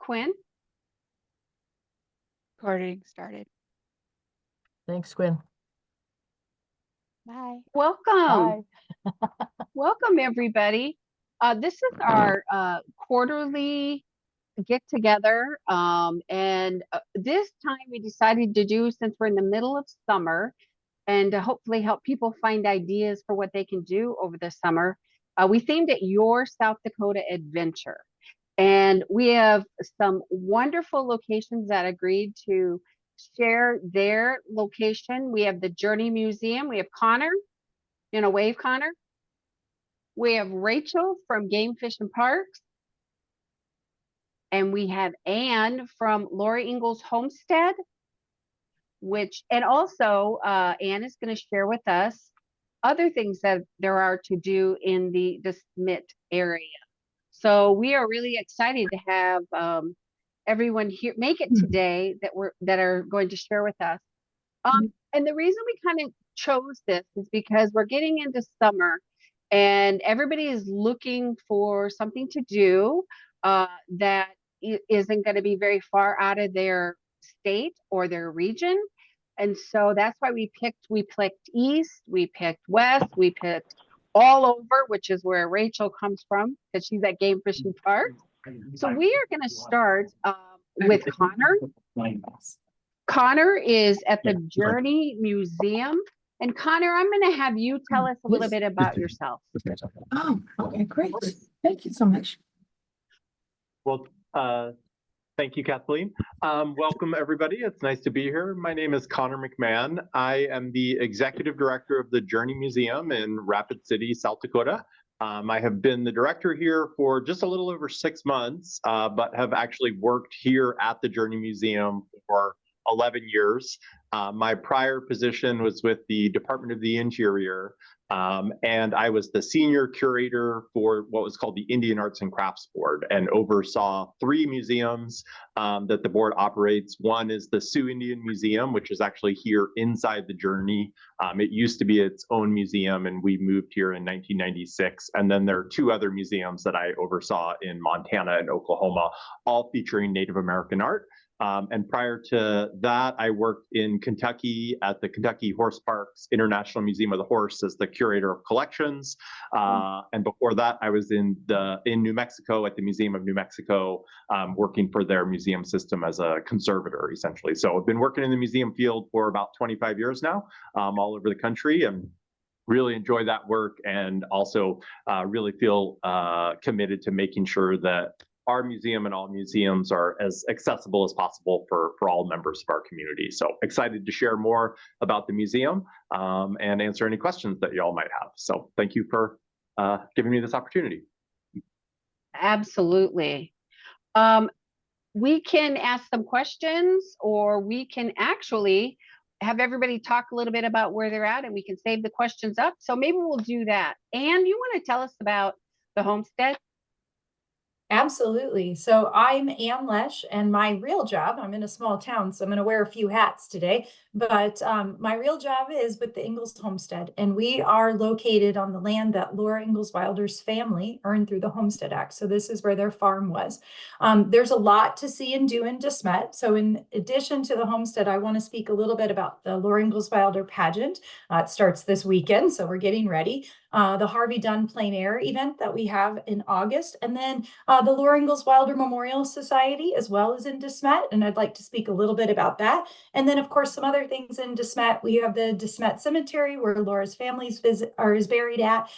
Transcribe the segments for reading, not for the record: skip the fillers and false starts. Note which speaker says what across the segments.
Speaker 1: Quinn.
Speaker 2: Recording started.
Speaker 3: Thanks, Quinn.
Speaker 2: Bye.
Speaker 1: Welcome.
Speaker 3: Bye.
Speaker 1: Welcome, everybody. This is our quarterly get together. And this time we decided to do, since we're in the middle of summer, and to hopefully help people find ideas for what they can do over the summer, we themed it Your South Dakota Adventure. And we have some wonderful locations that agreed to share their location. We have the Journey Museum. We have Connor, wave Connor. We have Rachel from Game Fish and Parks. And we have Anne from Lori Ingalls Homestead, and also Anne is going to share with us other things that there are to do in the DeSmet area. So we are really excited to have everyone here make it today that are going to share with us. And the reason we kind of chose this is because we're getting into summer and everybody is looking for something to do that isn't going to be very far out of their state or their region. And so that's why we picked east, we picked west, we picked all over, which is where Rachel comes from because she's at Game Fish and Park. So we are going to start with Connor. Connor is at the Journey Museum. And Connor, I'm going to have you tell us a little bit about yourself.
Speaker 4: Oh, okay, great. Thank you so much.
Speaker 5: Well, thank you, Kathleen. Welcome, everybody. It's nice to be here. My name is Conor McMahon. I am the Executive Director of the Journey Museum in Rapid City, South Dakota. I have been the director here for just a little over 6 months, but have actually worked here at the Journey Museum for 11 years. My prior position was with the Department of the Interior, and I was the senior curator for what was called the Indian Arts and Crafts Board, and oversaw 3 museums that the board operates. One is the Sioux Indian Museum, which is actually here inside the Journey. It used to be its own museum, and we moved here in 1996. And then there are 2 other museums that I oversaw in Montana and Oklahoma, all featuring Native American art. And prior to that, I worked in Kentucky at the Kentucky Horse Parks International Museum of the Horse as the curator of collections. And before that, I was in New Mexico at the Museum of New Mexico, working for their museum system as a conservator, essentially. So I've been working in the museum field for about 25 years now, all over the country, and really enjoy that work, and also really feel committed to making sure that our museum and all museums are as accessible as possible for all members of our community. So excited to share more about the museum and answer any questions that you all might have. So thank you for giving me this opportunity.
Speaker 1: Absolutely. We can ask some questions, or we can actually have everybody talk a little bit about where they're at, and we can save the questions up. So maybe we'll do that. Anne, you want to tell us about the homestead?
Speaker 4: Absolutely. So I'm Ann Lesch, and my real job, I'm in a small town, so I'm going to wear a few hats today, but my real job is with the Ingalls Homestead, and we are located on the land that Laura Ingalls Wilder's family earned through the Homestead Act. So this is where their farm was. There's a lot to see and do in DeSmet. So in addition to the homestead, I want to speak a little bit about the Laura Ingalls Wilder pageant. It starts this weekend, so we're getting ready. The Harvey Dunn Plein Air event that we have in August, and then the Laura Ingalls Wilder Memorial Society, as well as in DeSmet, and I'd like to speak a little bit about that. And then, of course, some other things in DeSmet. We have the DeSmet Cemetery, where Laura's family is buried at.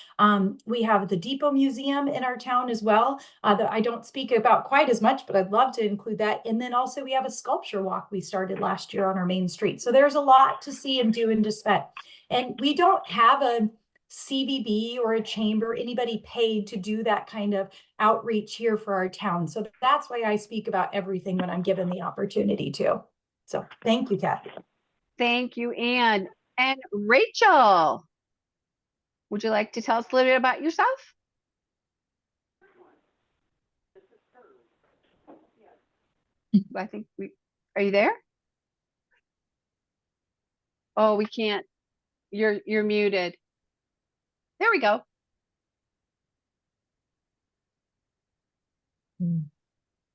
Speaker 4: We have the Depot Museum in our town as well, that I don't speak about quite as much, but I'd love to include that. And then also we have a sculpture walk we started last year on our main street. So there's a lot to see and do in DeSmet. And we don't have a CVB or a chamber, anybody paid to do that kind of outreach here for our town. So that's why I speak about everything when I'm given the opportunity to. So thank you, Kathy.
Speaker 1: Thank you, Anne. And Rachel, would you like to tell us a little bit about yourself? I think are you there? Oh, we can't. You're muted. There we go.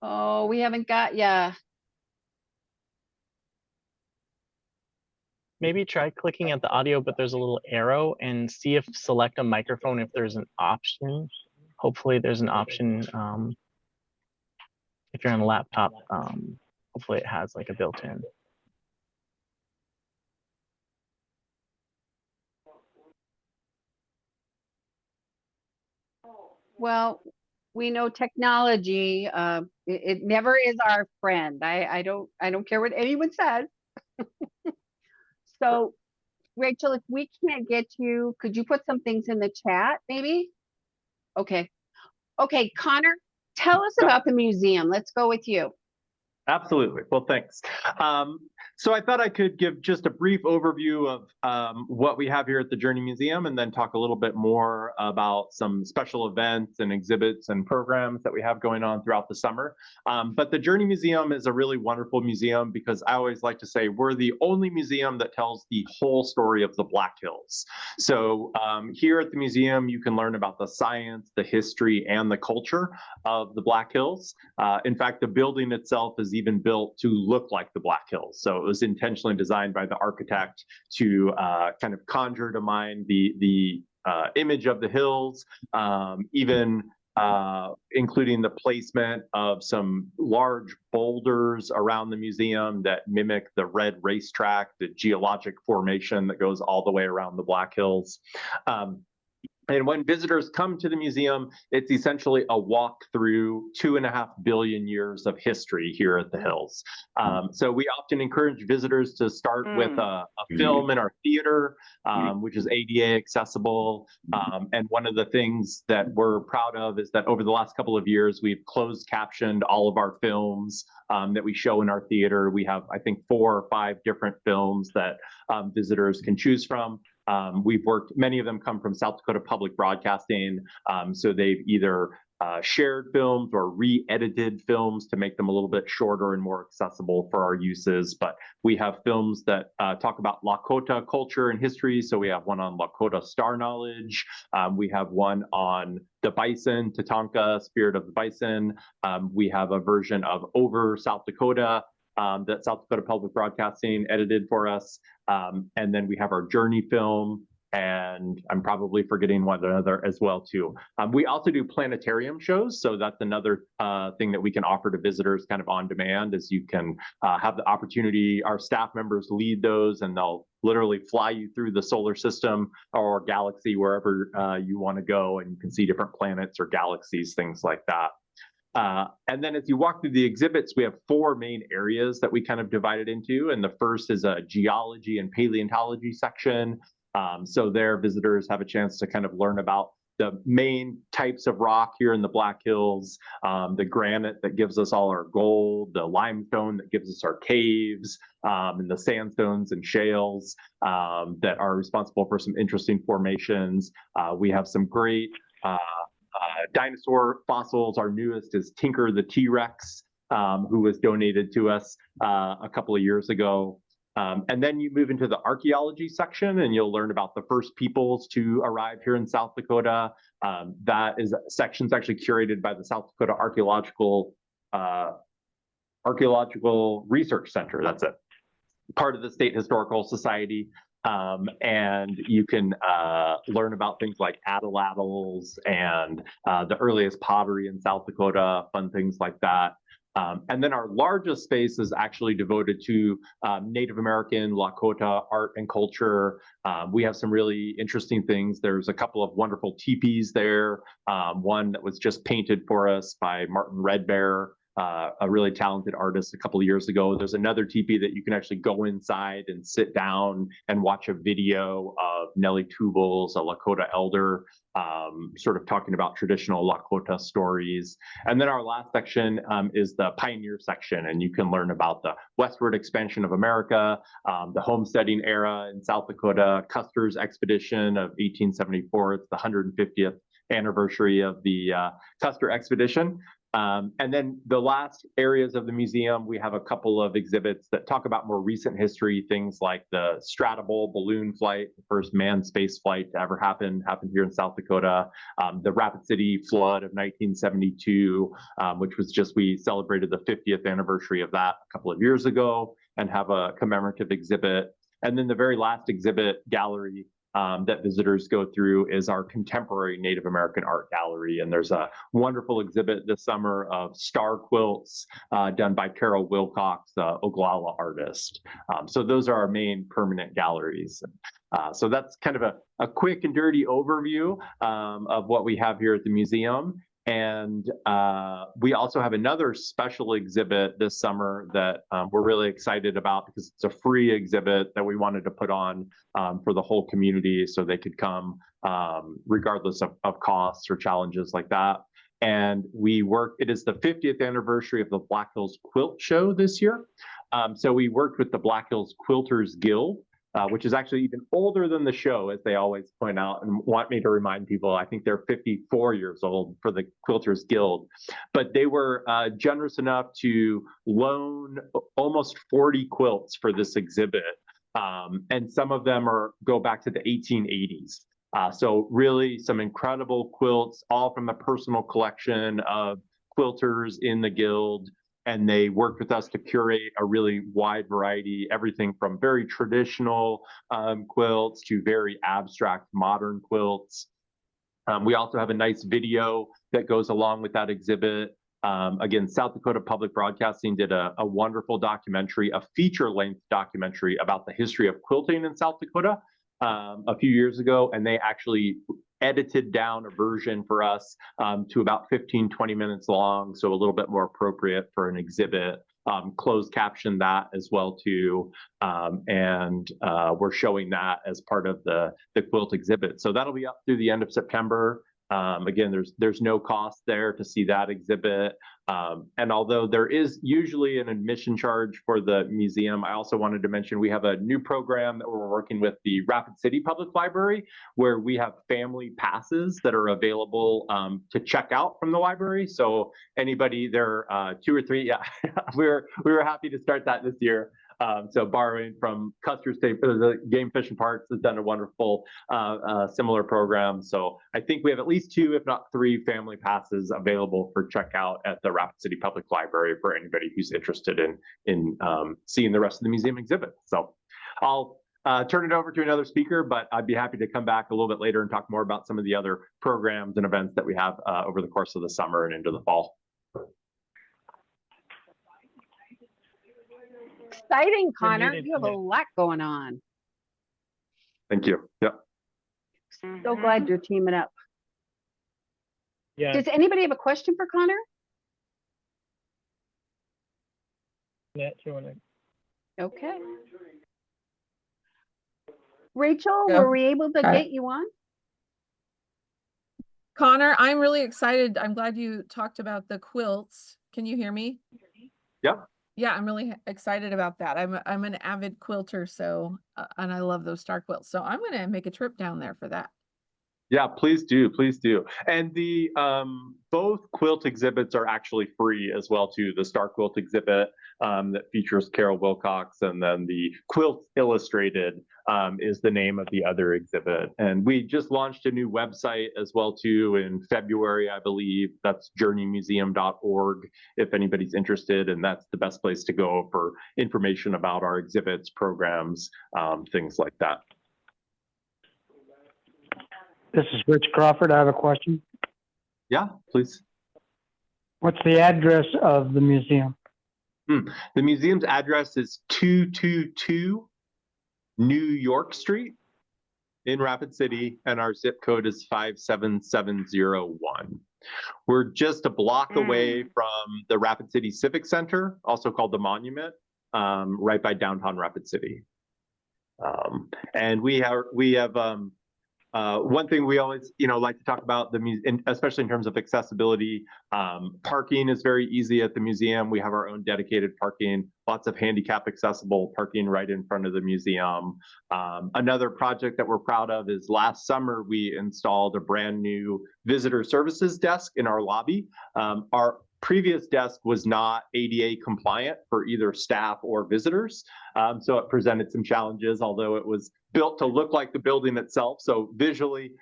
Speaker 1: Oh, we haven't got ya.
Speaker 2: Maybe try clicking at the audio, but there's a little arrow, and see if select a microphone if there's an option. Hopefully there's an option. If you're on a laptop, hopefully it has like a built-in.
Speaker 1: Well, we know technology, it never is our friend. I don't care what anyone says. So, Rachel, if we can't get you, could you put some things in the chat, maybe? Okay. Okay, Connor, tell us
Speaker 5: Yeah.
Speaker 1: about the museum. Let's go with you.
Speaker 5: Absolutely. Well, thanks. So I thought I could give just a brief overview of what we have here at the Journey Museum, and then talk a little bit more about some special events and exhibits and programs that we have going on throughout the summer. But the Journey Museum is a really wonderful museum because I always like to say we're the only museum that tells the whole story of the Black Hills. So here at the museum, you can learn about the science, the history, and the culture of the Black Hills. In fact, the building itself is even built to look like the Black Hills. So it was intentionally designed by the architect to kind of conjure to mind the image of the hills, even including the placement of some large boulders around the museum that mimic the red racetrack, the geologic formation that goes all the way around the Black Hills. And when visitors come to the museum, it's essentially a walk through 2.5 billion years of history here at the Hills. So we often encourage visitors to start with a film in our theater, which is ADA accessible. And one of the things that we're proud of is that over the last couple of years, we've closed captioned all of our films that we show in our theater. We have, I think, 4 or 5 different films that visitors can choose from. We've worked, many of them come from South Dakota Public Broadcasting, so they've either shared films or re-edited films to make them a little bit shorter and more accessible for our uses. But we have films that talk about Lakota culture and history. So we have one on Lakota star knowledge. We have one on the bison, Tatanka, spirit of the bison. We have a version of Over South Dakota that South Dakota Public Broadcasting edited for us. And then we have our Journey film, and I'm probably forgetting one other as well too. We also do planetarium shows, so that's another thing that we can offer to visitors kind of on demand, is you can have the opportunity, our staff members lead those, and they'll literally fly you through the solar system or galaxy, wherever you want to go, and you can see different planets or galaxies, things like that. And then as you walk through the exhibits, we have 4 main areas that we kind of divided into. And the first is a geology and paleontology section. So there, visitors have a chance to kind of learn about the main types of rock here in the Black Hills, the granite that gives us all our gold, the limestone that gives us our caves, and the sandstones and shales that are responsible for some interesting formations. We have some great dinosaur fossils. Our newest is Tinker the T-Rex, who was donated to us a couple of years ago. And then you move into the archaeology section, and you'll learn about the first peoples to arrive here in South Dakota. That is section's actually curated by the South Dakota Archaeological Research Center. That's it, part of the State Historical Society. And you can learn about things like atlatls and the earliest pottery in South Dakota, fun things like that. And then our largest space is actually devoted to Native American, Lakota art and culture. We have some really interesting things. There's a couple of wonderful teepees there. One that was just painted for us by Martin Red Bear, a really talented artist a couple of years ago. There's another teepee that you can actually go inside and sit down and watch a video of Nellie Tubles, a Lakota elder, sort of talking about traditional Lakota stories. And then our last section is the pioneer section, and you can learn about the westward expansion of America, the homesteading era in South Dakota, Custer's expedition of 1874. It's the 150th anniversary of the Custer expedition. And then the last areas of the museum, we have a couple of exhibits that talk about more recent history, things like the Stratable balloon flight, the first manned space flight to ever happened here in South Dakota, the Rapid City flood of 1972, which was we celebrated the 50th anniversary of that a couple of years ago and have a commemorative exhibit. And then the very last exhibit gallery that visitors go through is our contemporary Native American art gallery. And there's a wonderful exhibit this summer of star quilts done by Carol Wilcox, the Oglala artist. So those are our main permanent galleries. So that's kind of a quick and dirty overview of what we have here at the museum. And we also have another special exhibit this summer that we're really excited about because it's a free exhibit that we wanted to put on for the whole community so they could come regardless of costs or challenges like that. And it is the 50th anniversary of the Black Hills Quilt Show this year. So we worked with the Black Hills Quilters Guild, which is actually even older than the show, as they always point out and want me to remind people. I think they're 54 years old for the Quilters Guild. But they were generous enough to loan almost 40 quilts for this exhibit. And some of them go back to the 1880s. So really some incredible quilts, all from the personal collection of quilters in the Guild. And they worked with us to curate a really wide variety, everything from very traditional quilts to very abstract modern quilts. We also have a nice video that goes along with that exhibit. Again, South Dakota Public Broadcasting did a wonderful documentary, a feature-length documentary about the history of quilting in South Dakota a few years ago, and they actually edited down a version for us to about 15-20 minutes long, so a little bit more appropriate for an exhibit. Closed caption that as well too, and we're showing that as part of the quilt exhibit. So that'll be up through the end of September. Again, there's no cost there to see that exhibit. And although there is usually an admission charge for the museum, I also wanted to mention we have a new program that we're working with the Rapid City Public Library, where we have family passes that are available to check out from the library. So anybody there, 2 or 3, yeah, we were happy to start that this year. So borrowing from Custer State, the Game Fish and Parks has done a wonderful similar program. So I think we have at least 2, if not 3, family passes available for checkout at the Rapid City Public Library for anybody who's interested in seeing the rest of the museum exhibit. So I'll turn it over to another speaker, but I'd be happy to come back a little bit later and talk more about some of the other programs and events that we have over the course of the summer and into the fall.
Speaker 1: Exciting, Connor.
Speaker 2: muted,
Speaker 1: You have a lot going on.
Speaker 5: Thank you. Yep.
Speaker 1: So glad you're teaming up.
Speaker 2: Yeah,
Speaker 1: Does anybody have a question for Connor?
Speaker 2: Nat, you want to?
Speaker 1: Okay. Rachel,
Speaker 3: Yeah.
Speaker 1: were we able to
Speaker 3: Hi.
Speaker 1: get you on?
Speaker 3: Connor, I'm really excited. I'm glad you talked about the quilts. Can you hear me?
Speaker 5: Yep.
Speaker 3: Yeah, I'm really excited about that. I'm an avid quilter, so and I love those star quilts. So I'm going to make a trip down there for that.
Speaker 5: Yeah, please do, please do. And the both quilt exhibits are actually free as well too. The Star Quilt exhibit that features Carol Wilcox, and then the Quilt Illustrated is the name of the other exhibit. And we just launched a new website as well too in February, I believe. That's journeymuseum.org if anybody's interested, and that's the best place to go for information about our exhibits, programs, things like that.
Speaker 6: This is Rich Crawford. I have a question.
Speaker 5: Yeah, please.
Speaker 6: What's the address of the museum?
Speaker 5: The museum's address is 222 New York Street in Rapid City, and our zip code is 57701. We're just a block away from the Rapid City Civic Center, also called the Monument, right by downtown Rapid City. And we have one thing we always, like to talk about the museum, especially in terms of accessibility. Parking is very easy at the museum. We have our own dedicated parking, lots of handicap accessible parking right in front of the museum. Another project that we're proud of is last summer we installed a brand new visitor services desk in our lobby. previous desk was not ADA compliant for either staff or visitors. So it presented some challenges, although it was built to look like the building itself. So visually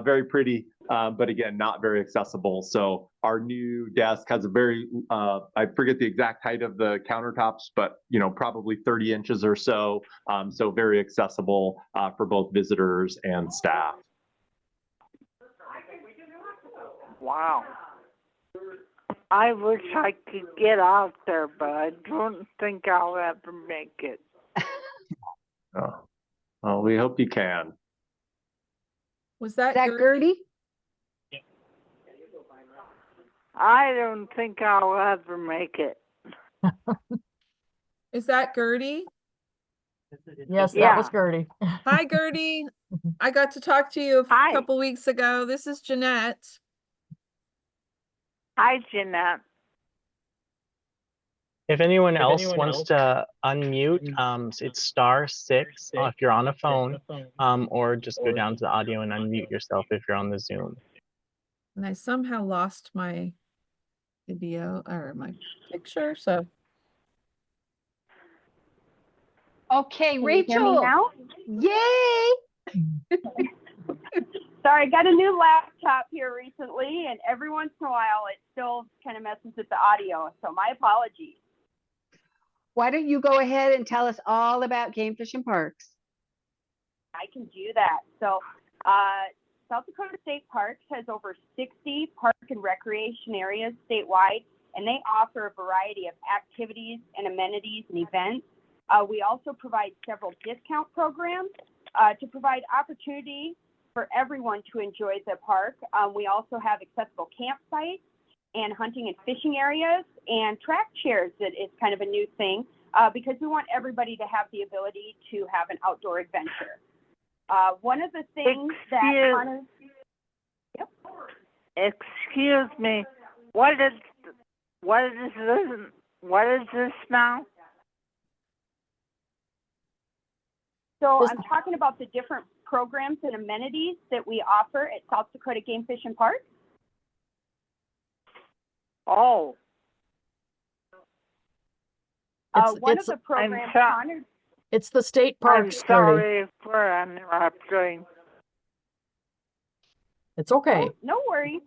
Speaker 5: very pretty, but again, not very accessible. So our new desk has a very, I forget the exact height of the countertops, but probably 30 inches or so. So very accessible for both visitors and staff.
Speaker 7: Wow. I wish I could get out there, but I don't think I'll ever make it.
Speaker 5: Oh, well, we hope you can.
Speaker 3: Was
Speaker 1: Is
Speaker 3: that
Speaker 1: that Gertie?
Speaker 7: I don't think I'll ever make it.
Speaker 3: Is that Gertie?
Speaker 8: Yes,
Speaker 7: Yeah.
Speaker 8: that was Gertie.
Speaker 3: Hi, Gertie. I got to talk to you a
Speaker 7: Hi.
Speaker 3: couple weeks ago. This is Jeanette.
Speaker 7: Hi, Jeanette.
Speaker 2: If anyone else wants to unmute, it's *6 if you're on a phone, or just go down to the audio and unmute yourself if you're on the Zoom.
Speaker 3: And I somehow lost my video or my picture. So
Speaker 1: Okay,
Speaker 9: Can you hear me
Speaker 1: Rachel.
Speaker 9: now?
Speaker 1: Yay!
Speaker 9: Sorry, I got a new laptop here recently, and every once in a while it still kind of messes with the audio. So my apologies.
Speaker 1: Why don't you go ahead and tell us all about Game Fish and Parks?
Speaker 9: I can do that. So South Dakota State Parks has over 60 park and recreation areas statewide, and they offer a variety of activities and amenities and events. We also provide several discount programs to provide opportunity for everyone to enjoy the park. We also have accessible campsites and hunting and fishing areas and track chairs. That is kind of a new thing because we want everybody to have the ability to have an outdoor adventure. One of the things
Speaker 7: Excuse me. What is this now?
Speaker 9: So I'm talking about the different programs and amenities that we offer at South Dakota Game Fish and Park.
Speaker 7: Oh.
Speaker 9: One of the programs, Connor,
Speaker 8: It's the state parks,
Speaker 7: I'm
Speaker 8: Gertie.
Speaker 7: sorry for interrupting.
Speaker 8: It's okay.
Speaker 9: no worries.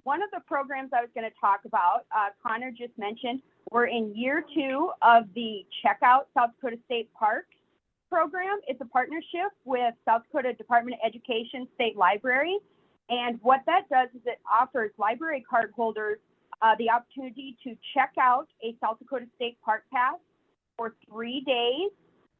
Speaker 9: One of the programs I was going to talk about, Connor just mentioned, we're in year 2 of the Check Out South Dakota State Parks program. It's a partnership with South Dakota Department of Education State Library. And what that does is it offers library card holders the opportunity to check out a South Dakota State Park Pass for 3 days.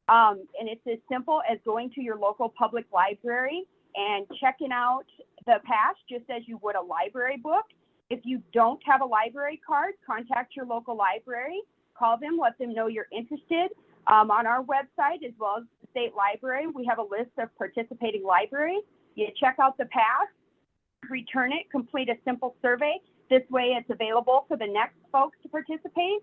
Speaker 9: And it's as simple as going to your local public library and checking out the pass just as you would a library book. If you don't have a library card, contact your local library, call them, let them know you're interested. On our website, as well as the state library, we have a list of participating libraries. You check out the pass, return it, complete a simple survey. This way it's available for the next folks to participate.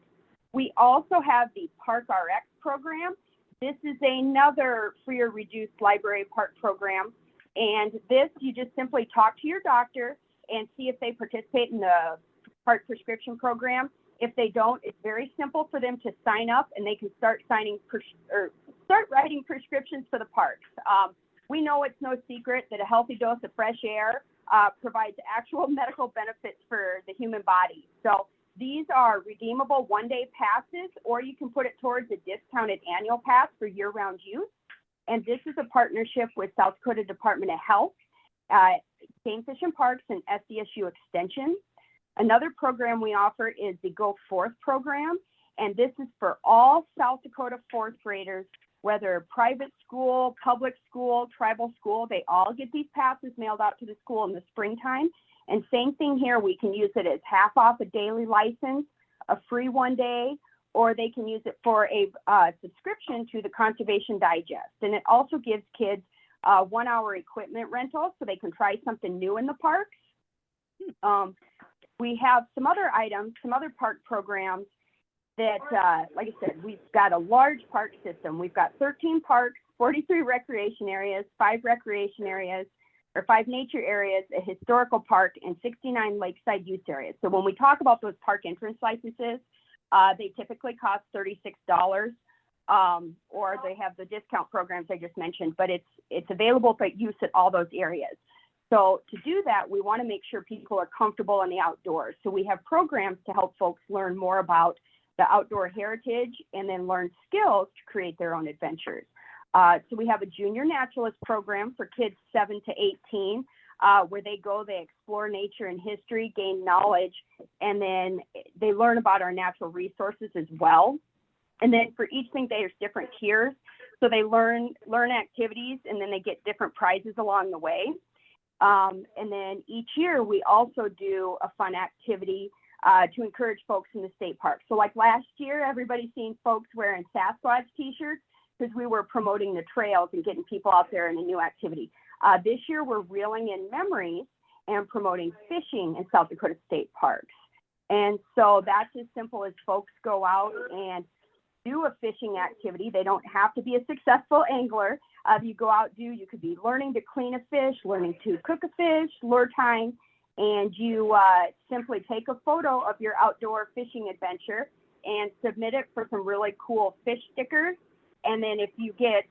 Speaker 9: We also have the Park RX program. This is another free or reduced library park program. And this, you just simply talk to your doctor and see if they participate in the park prescription program. If they don't, it's very simple for them to sign up and they can start writing prescriptions for the parks. We know it's no secret that a healthy dose of fresh air provides actual medical benefits for the human body. So these are redeemable one-day passes, or you can put it towards a discounted annual pass for year-round use. And this is a partnership with South Dakota Department of Health, Game Fish and Parks, and SDSU Extension. Another program we offer is the Go Forth program, and this is for all South Dakota fourth graders, whether private school, public school, tribal school. They all get these passes mailed out to the school in the springtime. And same thing here, we can use it as half off a daily license, a free 1 day, or they can use it for a subscription to the Conservation Digest. And it also gives kids 1 hour equipment rental so they can try something new in the parks. We have some other items, some other park programs that, like I said, we've got a large park system. We've got 13 parks, 43 recreation areas, 5 recreation areas. or 5 nature areas, a historical park, and 69 lakeside use areas. So when we talk about those park entrance licenses, they typically cost $36, or they have the discount programs I just mentioned, but it's available for use at all those areas. So to do that, we want to make sure people are comfortable in the outdoors. So we have programs to help folks learn more about the outdoor heritage and then learn skills to create their own adventures. So we have a junior naturalist program for kids 7 to 18, where they explore nature and history, gain knowledge, and then they learn about our natural resources as well. And then for each thing, there's different tiers. So they learn activities, and then they get different prizes along the way. And then each year we also do a fun activity to encourage folks in the state park. So like last year, everybody's seen folks wearing Sasquatch t-shirts because we were promoting the trails and getting people out there in a new activity. This year we're reeling in memories and promoting fishing in South Dakota state parks. And so that's as simple as folks go out and do a fishing activity. They don't have to be a successful angler. You go out, you could be learning to clean a fish, learning to cook a fish, lure tying, and you simply take a photo of your outdoor fishing adventure and submit it for some really cool fish stickers. And then if you get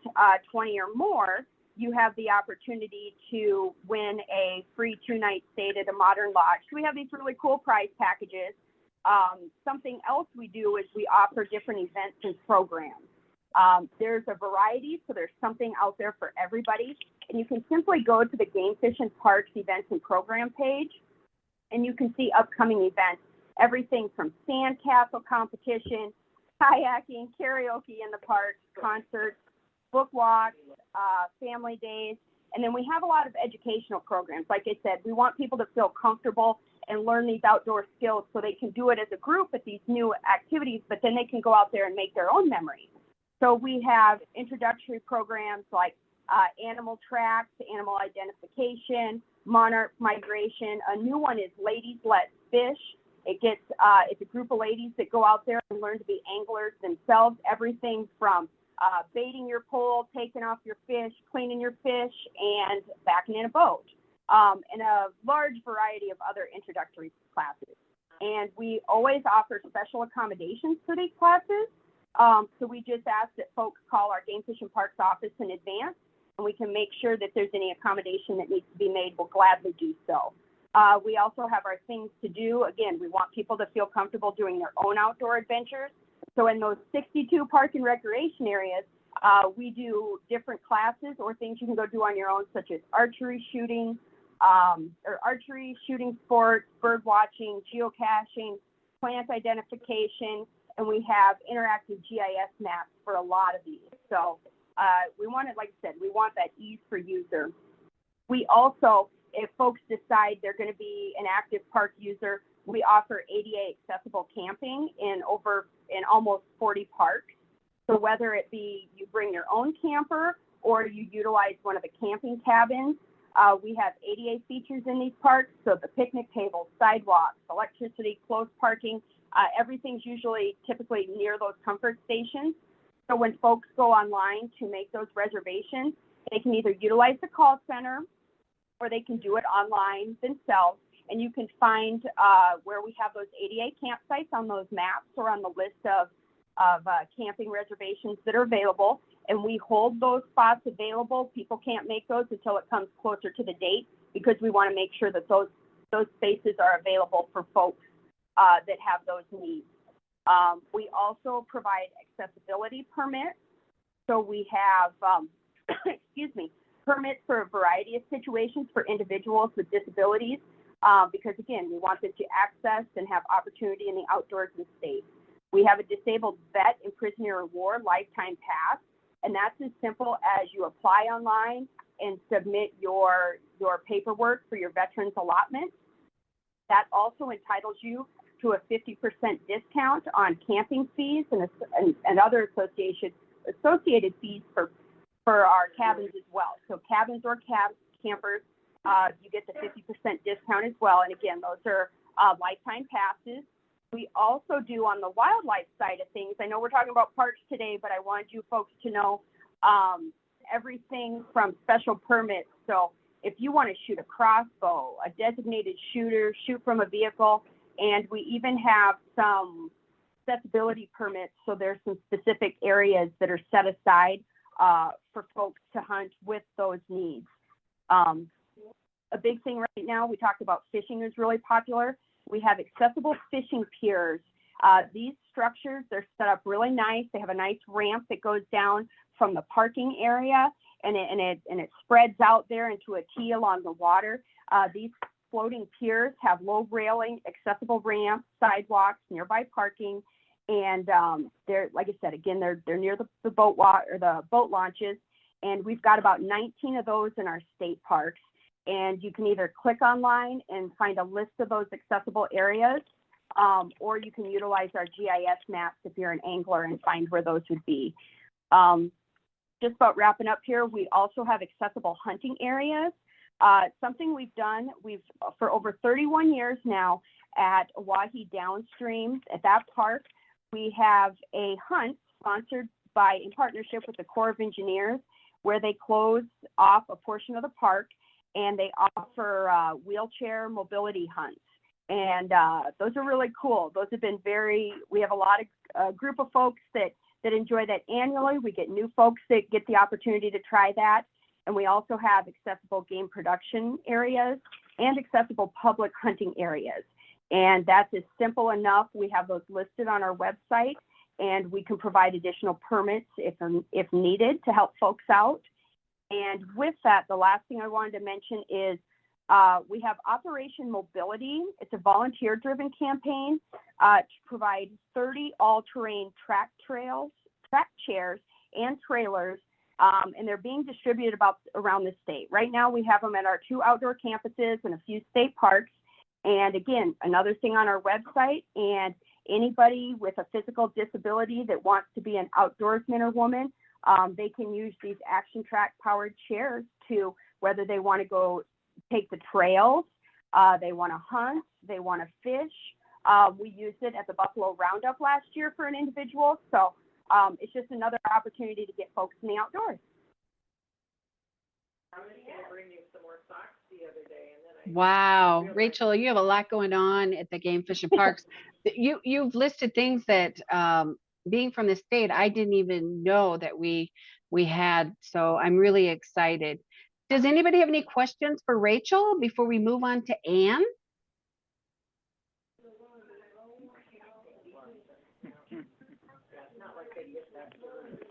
Speaker 9: 20 or more, you have the opportunity to win a free 2-night stay at a modern lodge. So we have these really cool prize packages. Something else we do is we offer different events and programs. There's a variety, so there's something out there for everybody. And you can simply go to the Game Fish and Parks events and program page, and you can see upcoming events, everything from sandcastle competition, kayaking, karaoke in the parks, concerts, book walks, family days. And then we have a lot of educational programs. Like I said, we want people to feel comfortable and learn these outdoor skills so they can do it as a group at these new activities, but then they can go out there and make their own memories. So we have introductory programs like animal tracks, animal identification, monarch migration. A new one is Ladies Let's Fish. It's a group of ladies that go out there and learn to be anglers themselves, everything from baiting your pole, taking off your fish, cleaning your fish, and backing in a boat, and a large variety of other introductory classes. And we always offer special accommodations for these classes. So we just ask that folks call our Game Fish and Parks office in advance, and we can make sure that there's any accommodation that needs to be made. We'll gladly do so. We also have our things to do. Again, we want people to feel comfortable doing their own outdoor adventures. So in those 62 park and recreation areas, we do different classes or things you can go do on your own, such as archery shooting, shooting sports, bird watching, geocaching, plant identification, and we have interactive GIS maps for a lot of these. So we want it, like I said, we want that ease for user. We also, if folks decide they're going to be an active park user, we offer ADA accessible camping in almost 40 parks. So whether it be you bring your own camper or you utilize one of the camping cabins, we have ADA features in these parks. So the picnic tables, sidewalks, electricity, closed parking, everything's typically near those comfort stations. So when folks go online to make those reservations, they can either utilize the call center or they can do it online themselves. And you can find where we have those ADA campsites on those maps or on the list of camping reservations that are available. And we hold those spots available. People can't make those until it comes closer to the date because we want to make sure that those spaces are available for folks that have those needs. We also provide accessibility permits. So we have, permits for a variety of situations for individuals with disabilities. Because again, we want them to access and have opportunity in the outdoors and state. We have a disabled vet and prisoner of war lifetime pass, and that's as simple as you apply online and submit your paperwork for your veterans allotment. That also entitles you to a 50% discount on camping fees and other associated fees for our cabins as well. So cabins or campers, you get the 50% discount as well. And again, those are lifetime passes. We also do on the wildlife side of things. I know we're talking about parks today, but I wanted you folks to know everything from special permits. So if you want to shoot a crossbow, a designated shooter, shoot from a vehicle, and we even have some accessibility permits. So there's some specific areas that are set aside for folks to hunt with those needs. A big thing right now, we talked about fishing is really popular. We have accessible fishing piers. These structures, they're set up really nice. They have a nice ramp that goes down from the parking area, and it spreads out there into a T along the water. These floating piers have low railing, accessible ramps, sidewalks, nearby parking, and they're, like I said, again, they're near the boat launches, and we've got about 19 of those in our state parks. And you can either click online and find a list of those accessible areas, or you can utilize our GIS maps if you're an angler and find where those would be. Just about wrapping up here, we also have accessible hunting areas. Something we've done, for over 31 years now at Oahe Downstream, at that park, we have a hunt sponsored in partnership with the Corps of Engineers, where they close off a portion of the park and they offer wheelchair mobility hunts. And those are really cool. Those have been we have a lot of group of folks that enjoy that annually. We get new folks that get the opportunity to try that. And we also have accessible game production areas and accessible public hunting areas. And that's as simple enough. We have those listed on our website, and we can provide additional permits if needed to help folks out. And with that, the last thing I wanted to mention is we have Operation Mobility. It's a volunteer-driven campaign to provide 30 all-terrain track chairs, and trailers, and they're being distributed around the state. Right now, we have them at our 2 outdoor campuses and a few state parks. And again, another thing on our website, and anybody with a physical disability that wants to be an outdoorsman or woman, they can use these Action Track powered chairs to, whether they want to go take the trails, they want to hunt, they want to fish. We used it at the Buffalo Roundup last year for an individual. So it's just another opportunity to get folks in the outdoors.
Speaker 3: I was going to bring you some more socks the other day, and then
Speaker 1: Wow, Rachel, you have a lot going on at the Game Fish and Parks. You've listed things that, being from the state, I didn't even know that we had. So I'm really excited. Does anybody have any questions for Rachel before we move on to Anne?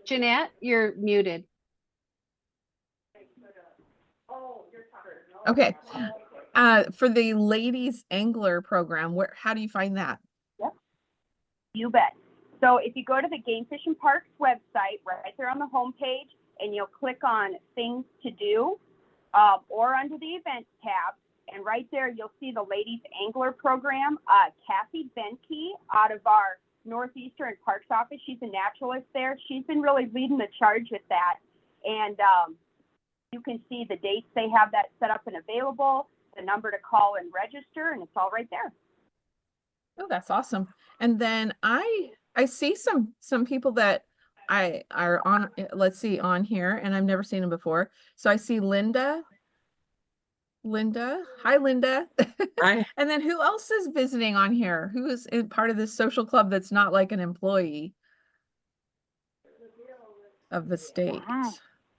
Speaker 1: Jeanette, you're muted.
Speaker 3: Okay. For the ladies angler program, how do you find that?
Speaker 9: Yep. You bet. So if you go to the Game Fish and Parks website, right there on the homepage, and you'll click on things to do, or under the events tab, and right there you'll see the ladies angler program. Kathy Benke out of our Northeastern Parks office, she's a naturalist there. She's been really leading the charge with that. And you can see the dates they have that set up and available, the number to call and register, and it's all right there.
Speaker 3: Oh, that's awesome. And then I see some people that are on, let's see, on here, and I've never seen them before. So I see Linda. Hi, Linda.
Speaker 10: Hi.
Speaker 3: And then who else is visiting on here? Who is part of this social club that's not like an employee of the state?
Speaker 7: Wow.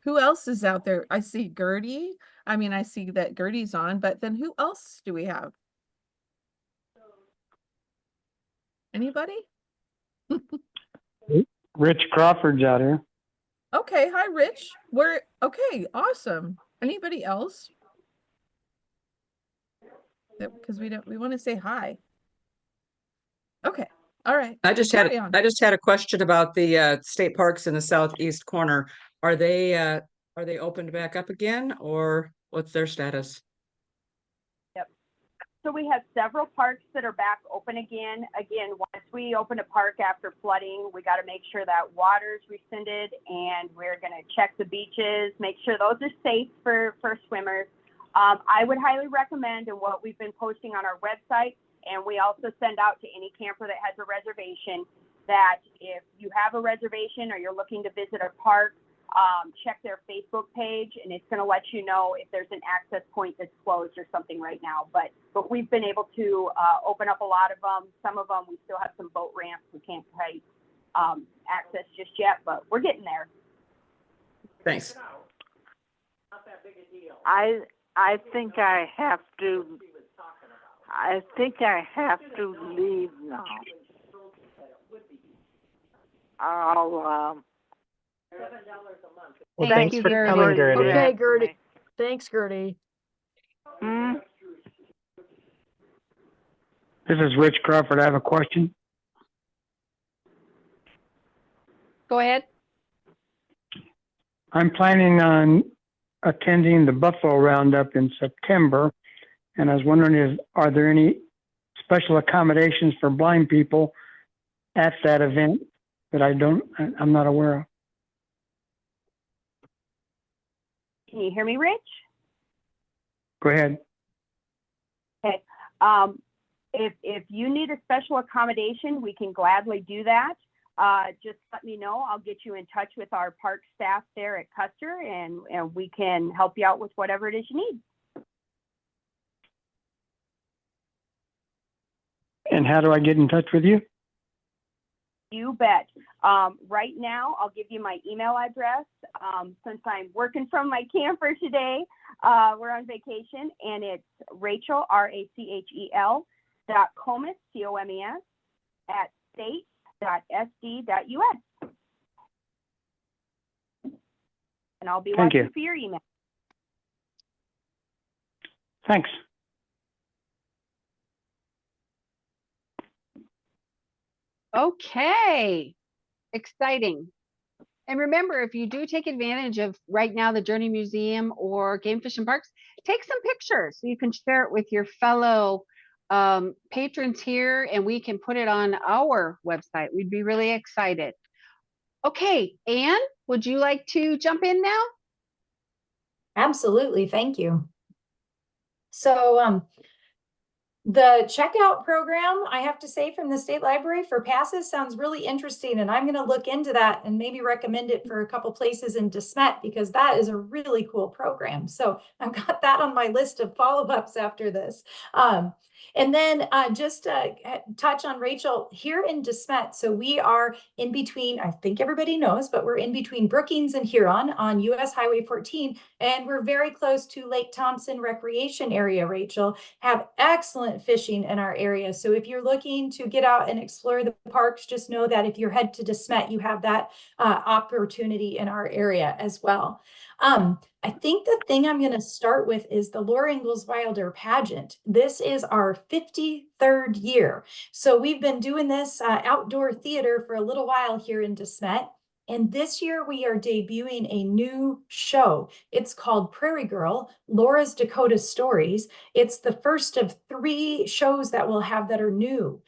Speaker 3: Who else is out there? I see Gertie. I mean, I see that Gertie's on, but then who else do we have? Anybody?
Speaker 6: Rich Crawford's out here.
Speaker 3: Okay, hi, Rich. Okay, awesome. Anybody else? Because we want to say hi. Okay, all right.
Speaker 10: I just had a question about the state parks in the southeast corner. Are they opened back up again, or what's their status?
Speaker 9: Yep. So we have several parks that are back open again. Again, once we open a park after flooding, we got to make sure that water's rescinded, and we're going to check the beaches, make sure those are safe for swimmers. I would highly recommend, and what we've been posting on our website, and we also send out to any camper that has a reservation, that if you have a reservation or you're looking to visit a park, check their Facebook page, and it's going to let you know if there's an access point that's closed or something right now. But we've been able to open up a lot of them. Some of them we still have some boat ramps we can't quite access just yet, but we're getting there.
Speaker 10: Thanks.
Speaker 7: I think I have to. I think I have to leave now. I'll
Speaker 2: Well,
Speaker 1: Thank
Speaker 2: thanks
Speaker 1: you,
Speaker 2: for
Speaker 1: Gertie.
Speaker 2: coming, Gertie.
Speaker 8: Okay, Gertie. Thanks, Gertie.
Speaker 7: Hmm?
Speaker 6: This is Rich Crawford. I have a question.
Speaker 1: Go ahead.
Speaker 6: I'm planning on attending the Buffalo Roundup in September, and I was wondering, are there any special accommodations for blind people at that event that I'm not aware of?
Speaker 9: Can you hear me, Rich?
Speaker 6: Go ahead.
Speaker 9: Okay. If you need a special accommodation, we can gladly do that. Just let me know. I'll get you in touch with our park staff there at Custer, and we can help you out with whatever it is you need.
Speaker 6: And how do I get in touch with you?
Speaker 9: You bet. Right now, I'll give you my email address. Since I'm working from my camper today, we're on vacation, and it's Rachel, RACHEL, .comes, COMES, at state.sd.us. And I'll be
Speaker 6: Thank
Speaker 9: watching
Speaker 6: you.
Speaker 9: for your email.
Speaker 6: Thanks.
Speaker 1: Okay, exciting. And remember, if you do take advantage of right now the Journey Museum or Game Fish and Parks, take some pictures so you can share it with your fellow patrons here, and we can put it on our website. We'd be really excited. Okay, Anne, would you like to jump in now?
Speaker 4: Absolutely, thank you. So the checkout program, I have to say, from the State Library for passes sounds really interesting, and I'm going to look into that and maybe recommend it for a couple places in DeSmet, because that is a really cool program. So I've got that on my list of follow-ups after this. And then just touch on Rachel here in DeSmet. So we are in between, I think everybody knows, but we're in between Brookings and Huron on US Highway 14, and we're very close to Lake Thompson Recreation Area, Rachel. Have excellent fishing in our area. So if you're looking to get out and explore the parks, just know that if you're head to DeSmet, you have that opportunity in our area as well. I think the thing I'm going to start with is the Laura Ingalls Wilder pageant. This is our 53rd year. So we've been doing this outdoor theater for a little while here in DeSmet. And this year we are debuting a new show. It's called Prairie Girl, Laura's Dakota Stories. It's the first of 3 shows that we'll have that are new.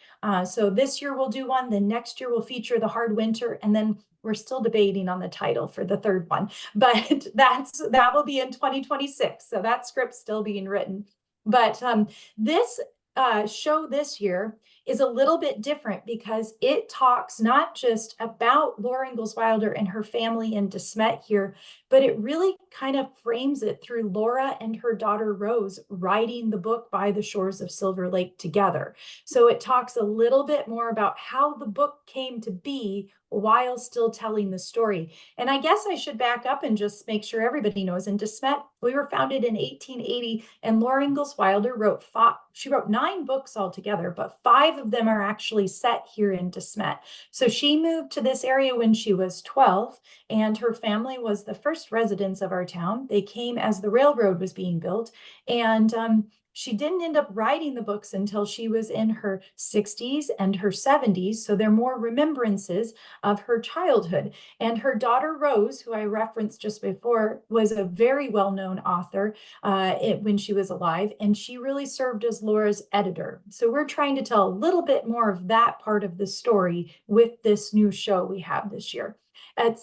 Speaker 4: So this year we'll do one, then next year we'll feature the Hard Winter, and then we're still debating on the title for the 3rd one, but that will be in 2026. So that script's still being written. But this show this year is a little bit different because it talks not just about Laura Ingalls Wilder and her family in DeSmet here, but it really kind of frames it through Laura and her daughter Rose writing the book By the Shores of Silver Lake together. So it talks a little bit more about how the book came to be while still telling the story. And I guess I should back up and just make sure everybody knows, in DeSmet, we were founded in 1880, and Laura Ingalls Wilder wrote 9 books altogether, but 5 of them are actually set here in DeSmet. So she moved to this area when she was 12, and her family was the first residents of our town. They came as the railroad was being built, and she didn't end up writing the books until she was in her 60s and her 70s. So they're more remembrances of her childhood. And her daughter Rose, who I referenced just before, was a very well-known author when she was alive, and she really served as Laura's editor. So we're trying to tell a little bit more of that part of the story with this new show we have this year.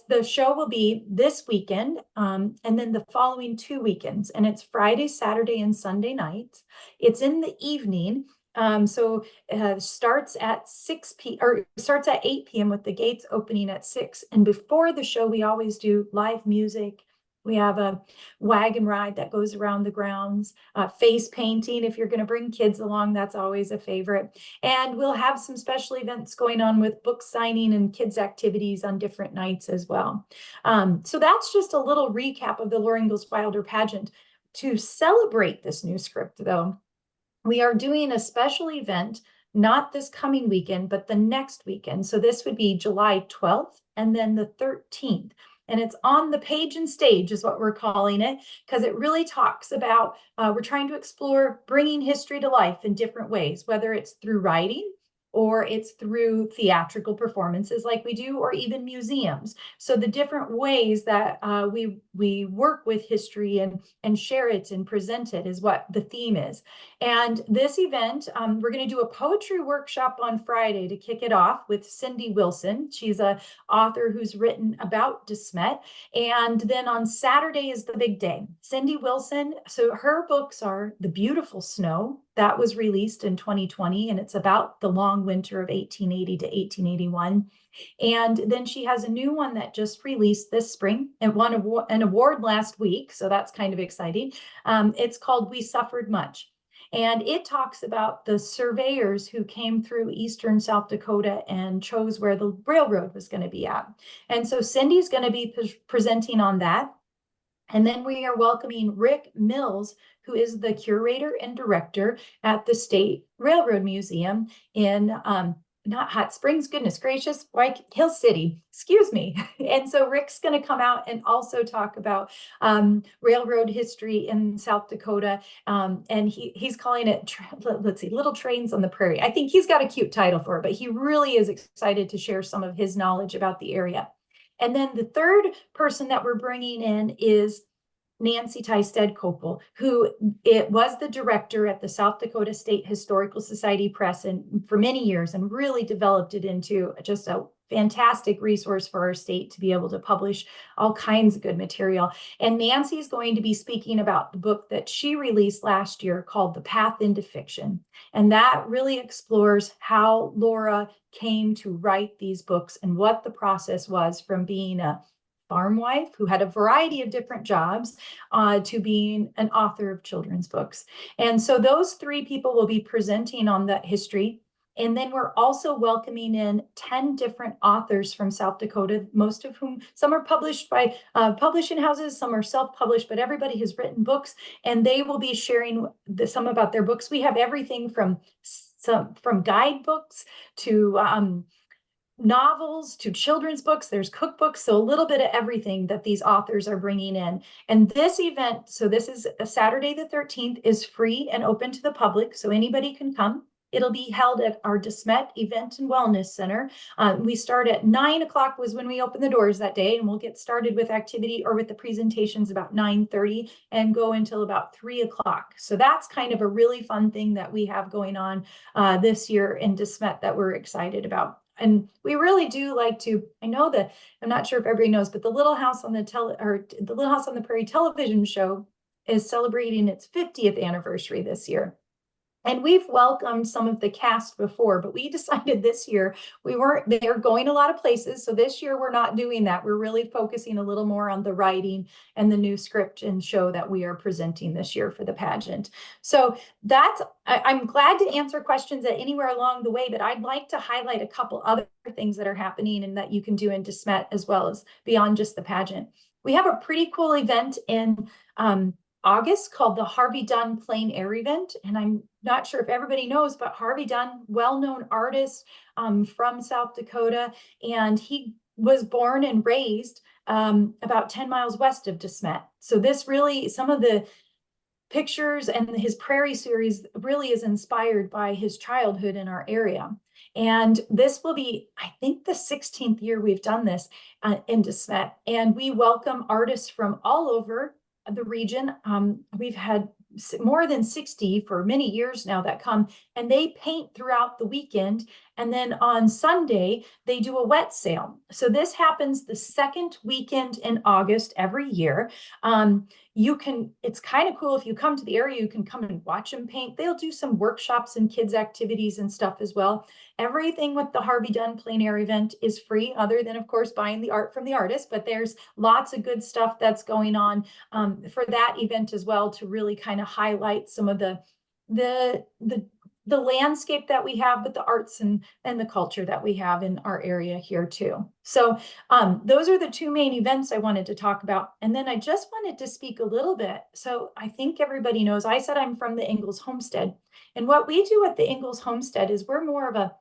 Speaker 4: The show will be this weekend and then the following 2 weekends, and it's Friday, Saturday, and Sunday nights. It's in the evening. Starts at 8 p.m. with the gates opening at 6. And before the show, we always do live music. We have a wagon ride that goes around the grounds, face painting. If you're going to bring kids along, that's always a favorite. And we'll have some special events going on with book signing and kids activities on different nights as well. So that's just a little recap of the Laura Ingalls Wilder pageant. To celebrate this new script, though, we are doing a special event, not this coming weekend, but the next weekend. So this would be July 12th and then the 13th. And it's on the page and stage is what we're calling it, because it really talks about, we're trying to explore bringing history to life in different ways, whether it's through writing, or it's through theatrical performances like we do, or even museums. So the different ways that we work with history and share it and present it is what the theme is. And this event, we're going to do a poetry workshop on Friday to kick it off with Cindy Wilson. She's an author who's written about DeSmet. And then on Saturday is the big day. Cindy Wilson, so her books are The Beautiful Snow, that was released in 2020, and it's about the long winter of 1880 to 1881. And then she has a new one that just released this spring and won an award last week, so that's kind of exciting. It's called We Suffered Much. And it talks about the surveyors who came through eastern South Dakota and chose where the railroad was going to be at. And so Cindy's going to be presenting on that. And then we are welcoming Rick Mills, who is the curator and director at the State Railroad Museum in not Hot Springs, goodness gracious, White Hill City, excuse me. And so Rick's going to come out and also talk about railroad history in South Dakota. And he's calling it, let's see, Little Trains on the Prairie. I think he's got a cute title for it, but he really is excited to share some of his knowledge about the area. And then the third person that we're bringing in is Nancy Tysted-Copel, who was the director at the South Dakota State Historical Society Press for many years and really developed it into just a fantastic resource for our state to be able to publish all kinds of good material. And Nancy's going to be speaking about the book that she released last year called The Path into Fiction. And that really explores how Laura came to write these books and what the process was from being a farm wife who had a variety of different jobs to being an author of children's books. And so those three people will be presenting on that history. And then we're also welcoming in 10 different authors from South Dakota, most of whom, some are published by publishing houses, some are self-published, but everybody has written books, and they will be sharing some about their books. We have everything from guidebooks to novels to children's books. There's cookbooks, so a little bit of everything that these authors are bringing in. And this event, so this is a Saturday the 13th, is free and open to the public, so anybody can come. It'll be held at our DeSmet Event and Wellness Center. We start at 9 o'clock was when we open the doors that day, and we'll get started with activity or with the presentations about 9:30 and go until about 3 o'clock. So that's kind of a really fun thing that we have going on this year in DeSmet that we're excited about. And we really do like to, I know that, I'm not sure if everybody knows, but the Little House on the Little House on the Prairie television show is celebrating its 50th anniversary this year. And we've welcomed some of the cast before, but we decided this year they're going a lot of places. So this year we're not doing that. We're really focusing a little more on the writing and the new script and show that we are presenting this year for the pageant. So I'm glad to answer questions at anywhere along the way, but I'd like to highlight a couple other things that are happening and that you can do in DeSmet as well as beyond just the pageant. We have a pretty cool event in August called the Harvey Dunn Plein Air event. And I'm not sure if everybody knows, but Harvey Dunn, well-known artist from South Dakota, and he was born and raised about 10 miles west of DeSmet. So this really, some of the pictures and his Prairie series really is inspired by his childhood in our area. And this will be, I think, the 16th year we've done this in DeSmet. And we welcome artists from all over the region. We've had more than 60 for many years now that come, and they paint throughout the weekend And then on Sunday, they do a wet sale. So this happens the second weekend in August every year. It's kind of cool if you come to the area, you can come and watch them paint. They'll do some workshops and kids activities and stuff as well. Everything with the Harvey Dunn plein air event is free, other than, of course, buying the art from the artist, but there's lots of good stuff that's going on for that event as well, to really kind of highlight some of the landscape that we have, but the arts and the culture that we have in our area here too. So those are the two main events I wanted to talk about. And then I just wanted to speak a little bit. So I think everybody knows, I said I'm from the Ingalls Homestead. And what we do at the Ingalls Homestead is we're more of a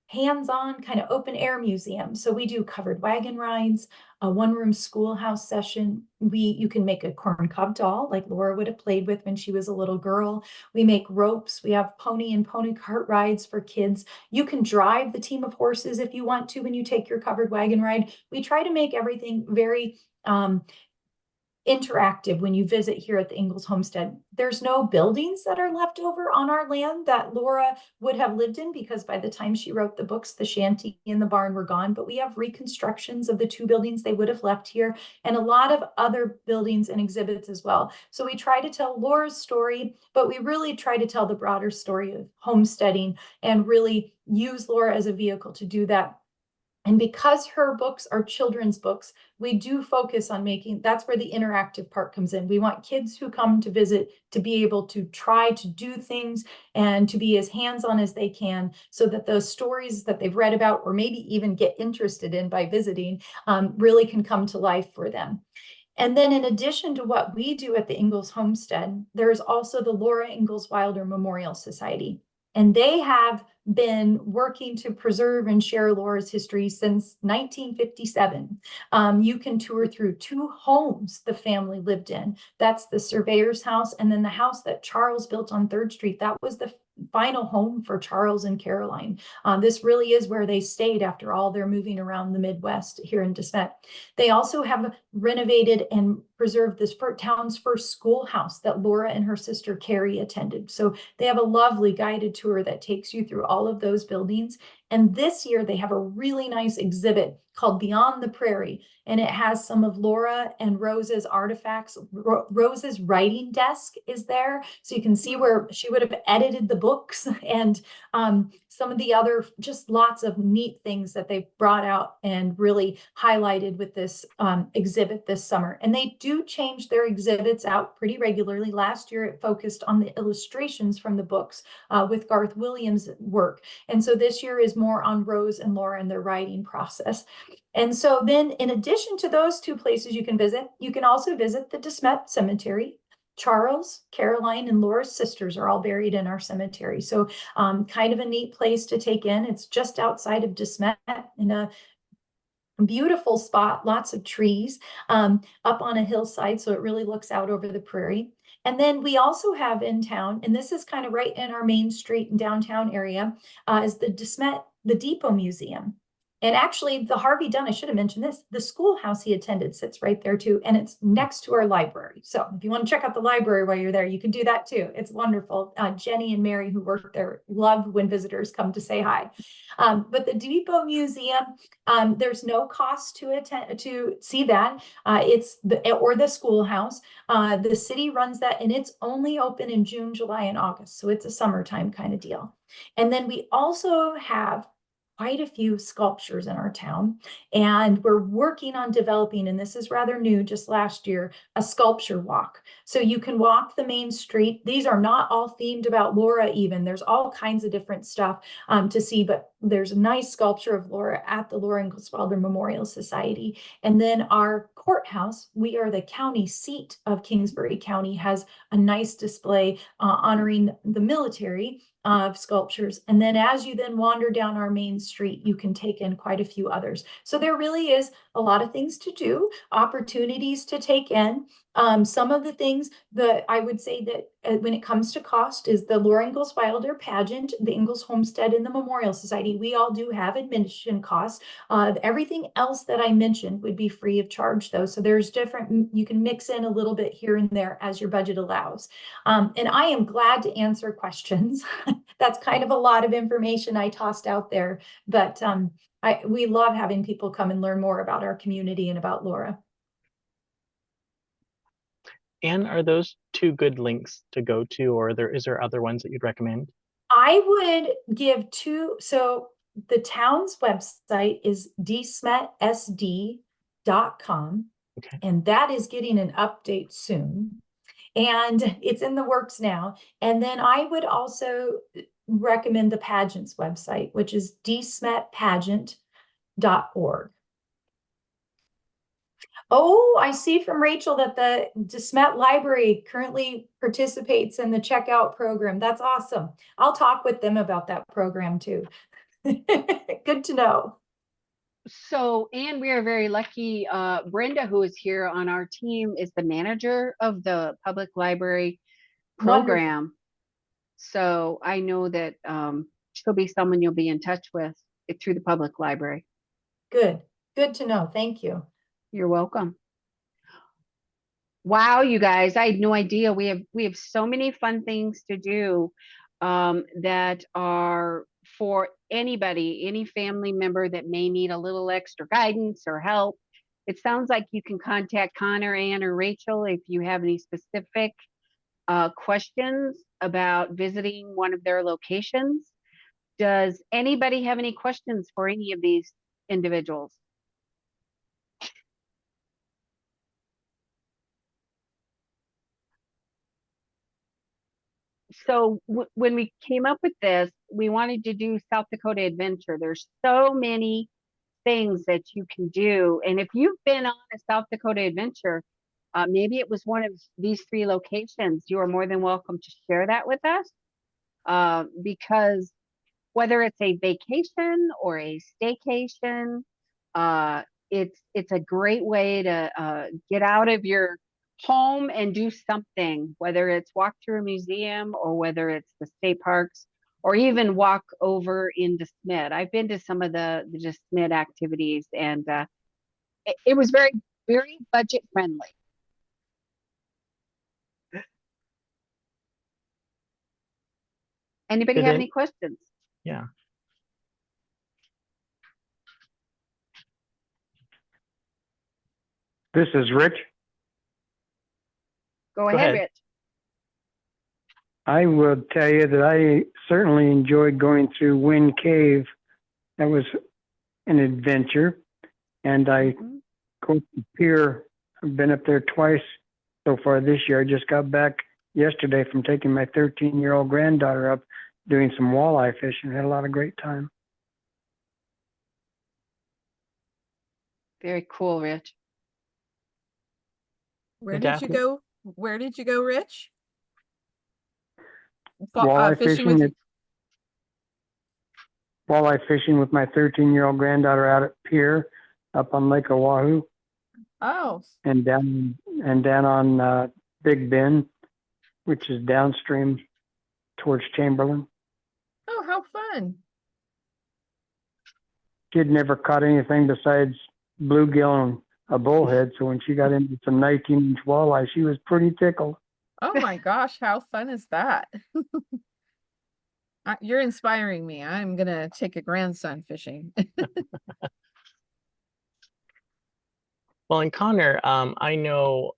Speaker 4: hands-on kind of open air museum. So we do covered wagon rides, a one-room schoolhouse session. You can make a corn cob doll like Laura would have played with when she was a little girl. We make ropes. We have pony and pony cart rides for kids. You can drive the team of horses if you want to when you take your covered wagon ride. We try to make everything very interactive when you visit here at the Ingalls Homestead. There's no buildings that are left over on our land that Laura would have lived in, because by the time she wrote the books, the shanty and the barn were gone, but we have reconstructions of the two buildings they would have left here, and a lot of other buildings and exhibits as well. So we try to tell Laura's story, but we really try to tell the broader story of homesteading and really use Laura as a vehicle to do that. And because her books are children's books, we do focus on that's where the interactive part comes in. We want kids who come to visit to be able to try to do things and to be as hands-on as they can, so that those stories that they've read about, or maybe even get interested in by visiting, really can come to life for them. And then in addition to what we do at the Ingalls Homestead, there's also the Laura Ingalls Wilder Memorial Society. And they have been working to preserve and share Laura's history since 1957. You can tour through two homes the family lived in. That's the surveyor's house, and then the house that Charles built on 3rd Street. That was the final home for Charles and Caroline. This really is where they stayed after all their moving around the Midwest here in DeSmet. They also have renovated and preserved this town's first schoolhouse that Laura and her sister Carrie attended. So they have a lovely guided tour that takes you through all of those buildings. And this year they have a really nice exhibit called Beyond the Prairie, and it has some of Laura and Rose's artifacts. Rose's writing desk is there, so you can see where she would have edited the books, and some of the other, just lots of neat things that they've brought out and really highlighted with this exhibit this summer. And they do change their exhibits out pretty regularly. Last year it focused on the illustrations from the books with Garth Williams' work, and so this year is more on Rose and Laura and their writing process. And so then, in addition to those two places you can visit, you can also visit the DeSmet Cemetery. Charles, Caroline, and Laura's sisters are all buried in our cemetery. So kind of a neat place to take in. It's just outside of DeSmet in a beautiful spot, lots of trees up on a hillside. So it really looks out over the prairie. And then we also have in town, and this is kind of right in our main street and downtown area, is the DeSmet, the Depot Museum. And actually, the Harvey Dunn, I should have mentioned this, the schoolhouse he attended sits right there too, and it's next to our library. So if you want to check out the library while you're there, you can do that too. It's wonderful. Jenny and Mary, who work there, love when visitors come to say hi. But the Depot Museum, there's no cost to attend to see that. It's the schoolhouse. The city runs that, and it's only open in June, July, and August. So it's a summertime kind of deal. And then we also have quite a few sculptures in our town, and we're working on developing, and this is rather new, just last year, a sculpture walk. So you can walk the main street. These are not all themed about Laura even. There's all kinds of different stuff to see, but there's a nice sculpture of Laura at the Laura Ingalls Wilder Memorial Society. And then our courthouse, we are the county seat of Kingsbury County, has a nice display honoring the military of sculptures. And then as you then wander down our main street, you can take in quite a few others. So there really is a lot of things to do, opportunities to take in. Some of the things that I would say that when it comes to cost is the Laura Ingalls Wilder pageant, the Ingalls Homestead, and the Memorial Society. We all do have admission costs. Everything else that I mentioned would be free of charge though. So there's different, you can mix in a little bit here and there as your budget allows. And I am glad to answer questions. That's kind of a lot of information I tossed out there, but we love having people come and learn more about our community and about Laura.
Speaker 2: And are those two good links to go to, or is there other ones that you'd recommend?
Speaker 4: I would give two. So the town's website is DeSmetSD.com,
Speaker 2: Okay.
Speaker 4: and that is getting an update soon. And it's in the works now. And then I would also recommend the pageant's website, which is DeSmetPageant.org. Oh, I see from Rachel that the DeSmet Library currently participates in the checkout program. That's awesome. I'll talk with them about that program too. Good to know.
Speaker 1: So, and we are very lucky. Brenda, who is here on our team, is the manager of the public library program.
Speaker 4: Wonderful.
Speaker 1: So I know that she'll be someone you'll be in touch with through the public library.
Speaker 4: Good. Good to know. Thank you.
Speaker 1: You're welcome. Wow, you guys, I had no idea. We have so many fun things to do that are for anybody, any family member that may need a little extra guidance or help. It sounds like you can contact Connor, Ann, or Rachel if you have any specific questions about visiting one of their locations. Does anybody have any questions for any of these individuals? So when we came up with this, we wanted to do South Dakota Adventure. There's so many things that you can do. And if you've been on a South Dakota Adventure, maybe it was one of these 3 locations, you are more than welcome to share that with us. Because whether it's a vacation or a staycation, it's a great way to get out of your home and do something, whether it's walk through a museum or whether it's the state parks or even walk over in DeSmet. I've been to some of the DeSmet activities, and it was very, very budget friendly. Anybody have any questions?
Speaker 2: Yeah.
Speaker 6: This is Rich.
Speaker 1: Go ahead, Rich.
Speaker 6: I will tell you that I certainly enjoyed going through Wind Cave. That was an adventure. And I go to Pier. I've been up there twice so far this year. I just got back yesterday from taking my 13-year-old granddaughter up doing some walleye fishing. Had a lot of great time.
Speaker 1: Very cool, Rich.
Speaker 3: Where did you go? Where did you go, Rich?
Speaker 6: Walleye
Speaker 3: Fishing with
Speaker 6: walleye fishing with my 13-year-old granddaughter out at Pier up on Lake Oahu.
Speaker 3: Oh.
Speaker 6: And down on Big Bend, which is downstream towards Chamberlain.
Speaker 3: Oh, how fun.
Speaker 6: Kid never caught anything besides bluegill and a bullhead, so when she got into some 19-inch walleye, she was pretty tickled.
Speaker 3: Oh my gosh, how fun is that? You're inspiring me. I'm gonna take a grandson fishing.
Speaker 2: Well, and Connor, I know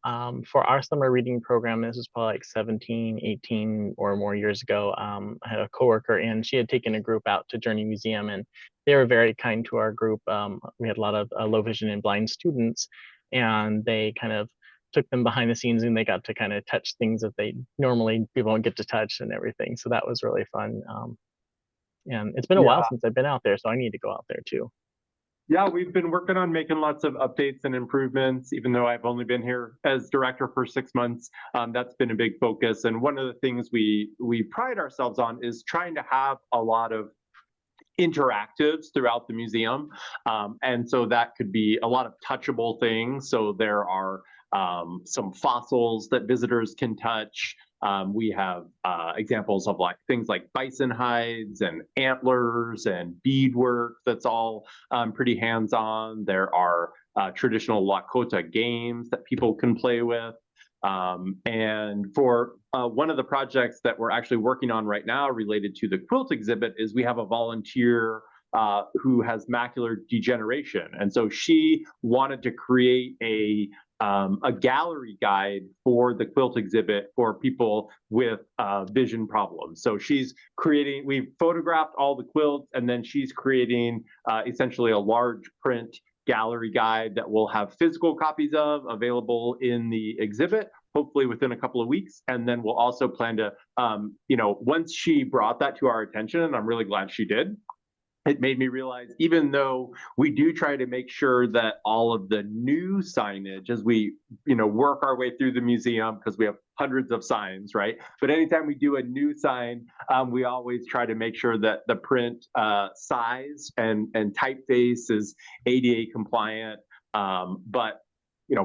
Speaker 2: for our summer reading program, this was probably like 17, 18 or more years ago, I had a coworker and she had taken a group out to Journey Museum, and they were very kind to our group. We had a lot of low vision and blind students, and they kind of took them behind the scenes, and they got to kind of touch things that they normally people don't get to touch and everything. So that was really fun. And it's been a while since I've been out there, so I need to go out there too.
Speaker 5: Yeah, we've been working on making lots of updates and improvements, even though I've only been here as director for 6 months. That's been a big focus. And one of the things we pride ourselves on is trying to have a lot of interactives throughout the museum. And so that could be a lot of touchable things. So there are some fossils that visitors can touch. We have examples of like things like bison hides and antlers and beadwork that's all pretty hands-on. There are traditional Lakota games that people can play with. And for one of the projects that we're actually working on right now related to the quilt exhibit is we have a volunteer who has macular degeneration. And so she wanted to create a gallery guide for the quilt exhibit for people with vision problems. So we've photographed all the quilts, and then she's creating essentially a large print gallery guide that we'll have physical copies of available in the exhibit, hopefully within a couple of weeks. And then we'll also plan to, once she brought that to our attention, and I'm really glad she did, it made me realize, even though we do try to make sure that all of the new signage, as we, work our way through the museum, because we have hundreds of signs, right? But anytime we do a new sign, we always try to make sure that the print size and typeface is ADA compliant. But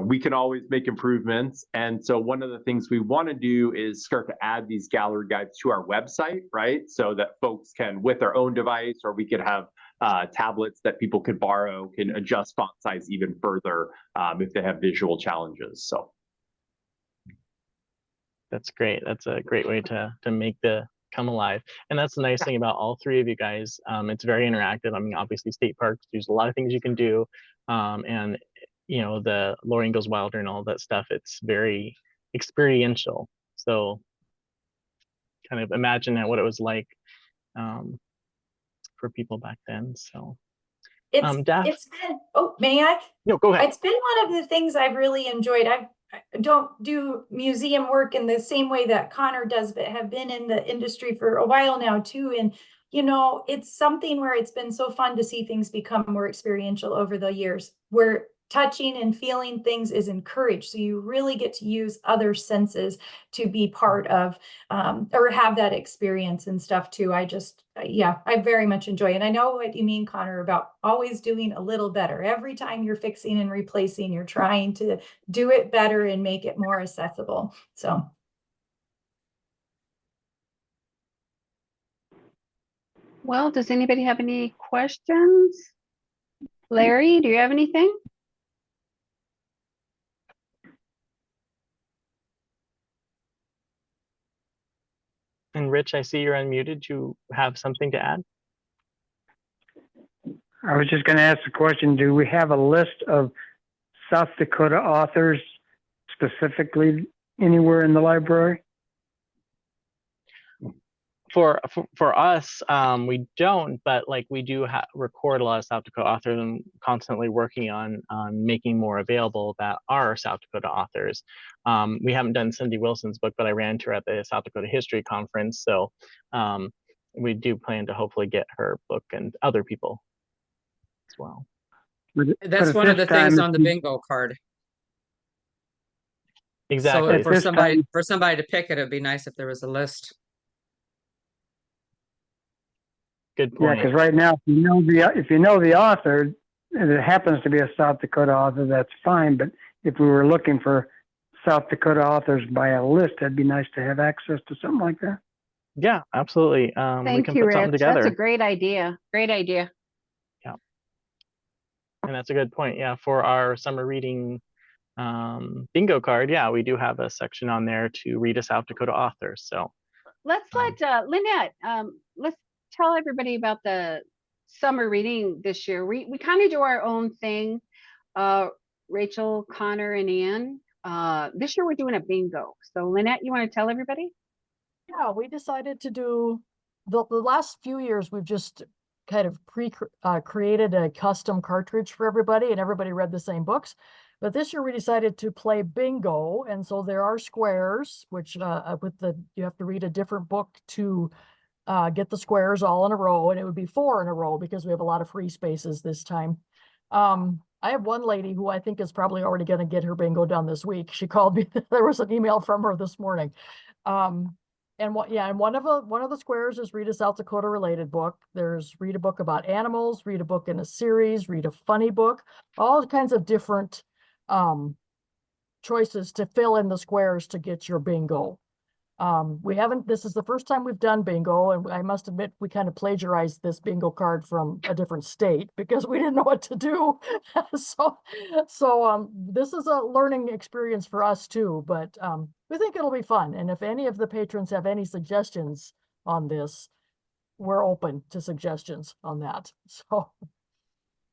Speaker 5: we can always make improvements. And so one of the things we want to do is start to add these gallery guides to our website, right? So that folks can, with their own device, or we could have tablets that people could borrow, can adjust font size even further if they have visual challenges. So
Speaker 2: That's great. That's a great way to make the come alive. And that's the nice thing about all three of you guys. It's very interactive. I mean, obviously state parks, there's a lot of things you can do. And the Laura Ingalls Wilder and all that stuff, it's very experiential. So kind of imagine what it was like for people back then. So
Speaker 4: It's been, oh, may I?
Speaker 2: No, go ahead.
Speaker 4: It's been one of the things I've really enjoyed. I don't do museum work in the same way that Conor does, but have been in the industry for a while now too. And, it's something where it's been so fun to see things become more experiential over the years, where touching and feeling things is encouraged. So you really get to use other senses to be part of or have that experience and stuff too. I very much enjoy it. And I know what you mean, Conor, about always doing a little better. Every time you're fixing and replacing, you're trying to do it better and make it more accessible. So.
Speaker 1: Well, does anybody have any questions? Larry, do you have anything?
Speaker 2: And Rich, I see you're unmuted. You have something to add?
Speaker 6: I was just going to ask the question, do we have a list of South Dakota authors specifically anywhere in the library?
Speaker 2: For us, we don't, but like we do record a lot of South Dakota authors and constantly working on making more available that are South Dakota authors. We haven't done Cindy Wilson's book, but I ran into her at the South Dakota History Conference. So we do plan to hopefully get her book and other people as well.
Speaker 10: That's one of the things on the bingo card.
Speaker 2: Exactly.
Speaker 10: So for somebody to pick it, it'd be nice if there was a list.
Speaker 2: Good point.
Speaker 6: Yeah, because right now, if you know the author, and it happens to be a South Dakota author, that's fine. But if we were looking for South Dakota authors by a list, that'd be nice to have access to something like that.
Speaker 2: Yeah, absolutely. We
Speaker 1: Thank
Speaker 2: can
Speaker 1: you,
Speaker 2: put something
Speaker 1: Rich.
Speaker 2: together.
Speaker 1: That's a great idea. Great idea.
Speaker 2: Yeah, and that's a good point. Yeah, for our summer reading bingo card, yeah, we do have a section on there to read a South Dakota author. So
Speaker 1: Let's let Lynette, let's tell everybody about the summer reading this year. We kind of do our own thing. Rachel, Conor, and Ann. This year we're doing a bingo. So Lynette, you want to tell everybody?
Speaker 8: Yeah, we decided to do the last few years. We've just kind of created a custom cartridge for everybody, and everybody read the same books. But this year we decided to play bingo, and so there are squares, which you have to read a different book to get the squares all in a row, and it would be 4 in a row because we have a lot of free spaces this time. I have one lady who I think is probably already going to get her bingo done this week. She called me. There was an email from her this morning. And one of the squares is read a South Dakota related book. There's read a book about animals, read a book in a series, read a funny book, all kinds of different choices to fill in the squares to get your bingo. This is the first time we've done bingo, and I must admit we kind of plagiarized this bingo card from a different state because we didn't know what to do. So this is a learning experience for us too, but we think it'll be fun. And if any of the patrons have any suggestions on this, we're open to suggestions on that. So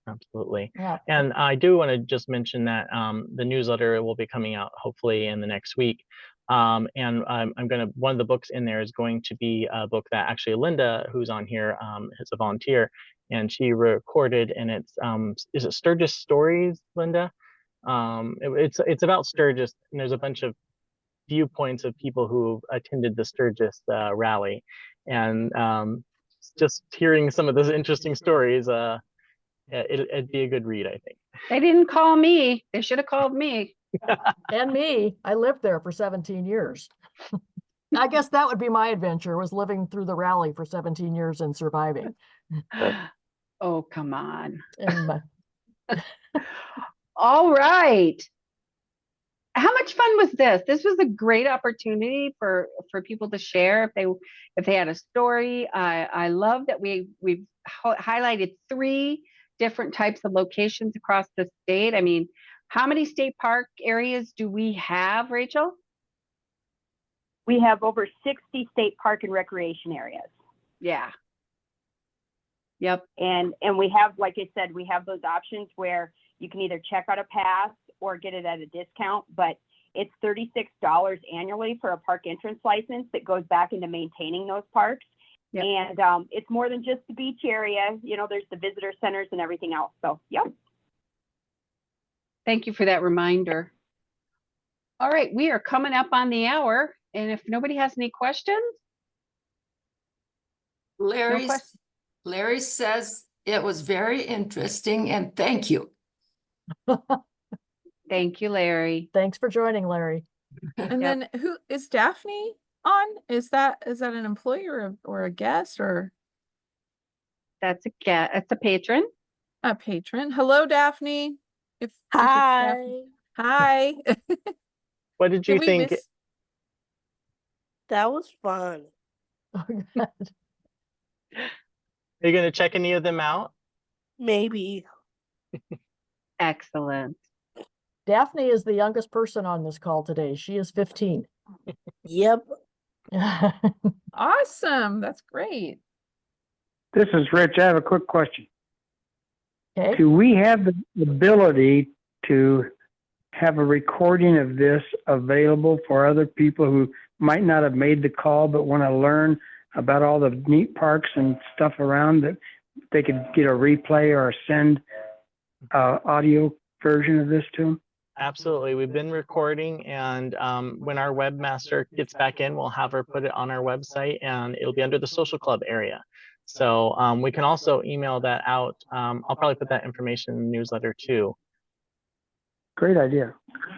Speaker 2: Absolutely.
Speaker 8: yeah.
Speaker 2: And I do want to just mention that the newsletter will be coming out hopefully in the next week. And one of the books in there is going to be a book that actually Linda, who's on here, is a volunteer, and she recorded, and it's, is it Sturgis Stories, Linda? It's about Sturgis, and there's a bunch of viewpoints of people who attended the Sturgis rally. And just hearing some of those interesting stories, it'd be a good read, I think.
Speaker 1: They didn't call me. They should have called me.
Speaker 8: And me, I lived there for 17 years. I guess that would be my adventure, was living through the rally for 17 years and surviving.
Speaker 1: Oh, come on.
Speaker 8: And
Speaker 1: All right. How much fun was this? This was a great opportunity for people to share if they had a story. I love that we've highlighted 3 different types of locations across the state. I mean, how many state park areas do we have, Rachel?
Speaker 9: We have over 60 state park and recreation areas.
Speaker 1: Yeah. Yep.
Speaker 9: And we have, like I said, we have those options where you can either check out a pass or get it at a discount, but it's $36 annually for a park entrance license that goes back into maintaining those parks.
Speaker 1: Yep.
Speaker 9: And it's more than just the beach area. You know, there's the visitor centers and everything else. So, yep.
Speaker 1: Thank you for that reminder. All right, we are coming up on the hour, and if nobody has any questions,
Speaker 11: Larry says it was very interesting, and thank you.
Speaker 1: Thank you, Larry.
Speaker 8: thanks for joining, Larry.
Speaker 3: And
Speaker 1: Yep.
Speaker 3: then who is Daphne on? Is that an employee or a guest or
Speaker 1: That's a patron.
Speaker 3: a patron? Hello, Daphne. If it's Daphne. Hi.
Speaker 2: What did you
Speaker 3: Did we
Speaker 2: think?
Speaker 3: miss-
Speaker 12: That was fun.
Speaker 2: Are you going to check any of them out?
Speaker 12: Maybe.
Speaker 1: Excellent.
Speaker 8: Daphne is the youngest person on this call today. She is 15.
Speaker 12: Yep.
Speaker 3: Awesome. That's great.
Speaker 6: This is Rich. I have a quick question.
Speaker 8: Okay.
Speaker 6: Do we have the ability to have a recording of this available for other people who might not have made the call but want to learn about all the neat parks and stuff around, that they could get a replay or send audio version of this to them?
Speaker 2: Absolutely. We've been recording, and when our webmaster gets back in, we'll have her put it on our website, and it'll be under the social club area. So we can also email that out. I'll probably put that information in the newsletter too.
Speaker 6: Great idea.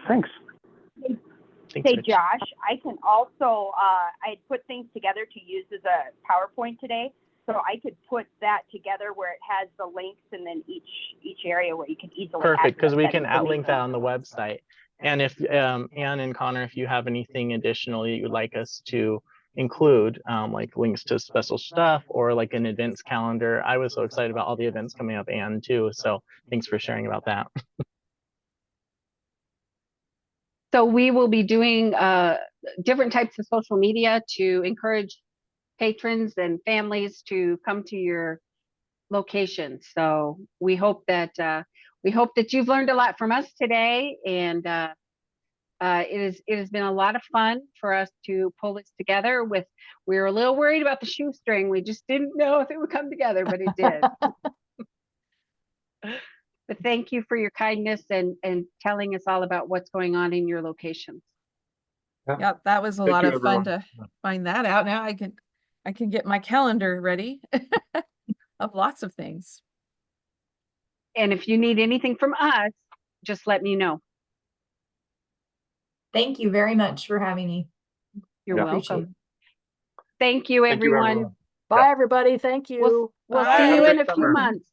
Speaker 6: Thanks.
Speaker 2: Thanks,
Speaker 9: Say,
Speaker 2: Rich.
Speaker 9: Josh, I can also, I put things together to use as a PowerPoint today. So I could put that together where it has the links and then each area where you can easily.
Speaker 2: Perfect, because
Speaker 9: access
Speaker 2: we
Speaker 9: that
Speaker 2: can link that
Speaker 9: information.
Speaker 2: on the website. And if Anne and Connor, if you have anything additional you would like us to include, like links to special stuff or like an events calendar. I was so excited about all the events coming up, Anne, too. So thanks for sharing about that.
Speaker 1: So we will be doing different types of social media to encourage patrons and families to come to your locations. So we hope that you've learned a lot from us today, and it has been a lot of fun for us to pull this together. We were a little worried about the shoestring. We just didn't know if it would come together, but it did. But thank you for your kindness and telling us all about what's going on in your locations.
Speaker 3: Yeah, that was a
Speaker 5: Thank
Speaker 3: lot
Speaker 5: you,
Speaker 3: of fun
Speaker 5: everyone.
Speaker 3: to find that out. Now I can get my calendar ready of lots of things.
Speaker 1: And if you need anything from us, just let me know.
Speaker 4: Thank you very much for having me.
Speaker 1: You're
Speaker 5: Yeah.
Speaker 1: welcome. Thank you,
Speaker 5: Thank you,
Speaker 1: everyone.
Speaker 5: everyone.
Speaker 8: Bye, everybody. Thank
Speaker 1: We'll,
Speaker 8: you.
Speaker 1: we'll
Speaker 3: Bye.
Speaker 1: see
Speaker 3: Have
Speaker 1: you
Speaker 3: a
Speaker 1: in
Speaker 2: good
Speaker 1: a few
Speaker 2: summer.
Speaker 1: months.